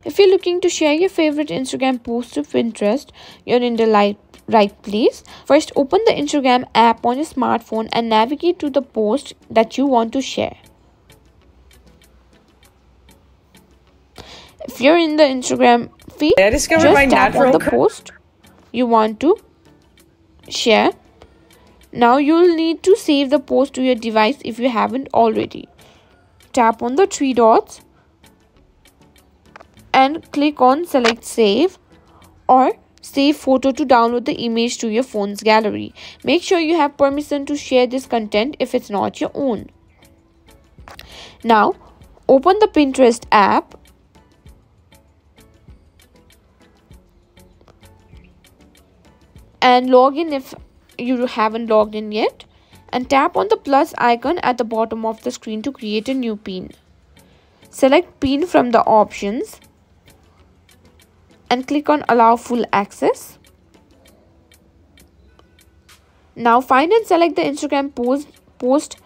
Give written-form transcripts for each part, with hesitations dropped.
If you're looking to share your favorite Instagram post to Pinterest, you're in the right place. First, open the Instagram app on your smartphone and navigate to the post that you want to share. If you're in the Instagram feed, just tap on the post you want to share. Now you'll need to save the post to your device if you haven't already. Tap on the three dots and click on select save or save photo to download the image to your phone's gallery. Make sure you have permission to share this content if it's not your own. Now open the Pinterest app and log in if you haven't logged in yet, and tap on the plus icon at the bottom of the screen to create a new pin. Select pin from the options and click on allow full access. Now find and select the Instagram post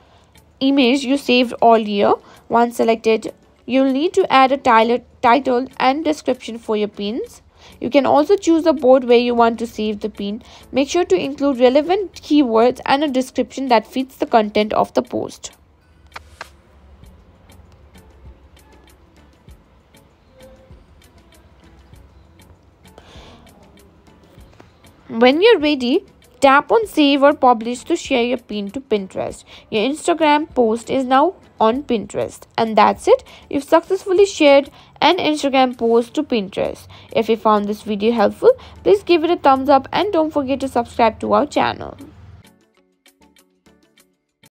image you saved earlier. Once selected, you'll need to add a title and description for your pins. You can also choose the board where you want to save the pin. Make sure to include relevant keywords and a description that fits the content of the post. When you're ready, tap on save or publish to share your pin to Pinterest. Your Instagram post is now on Pinterest. And that's it. You've successfully shared an Instagram post to Pinterest. If you found this video helpful, please give it a thumbs up and don't forget to subscribe to our channel.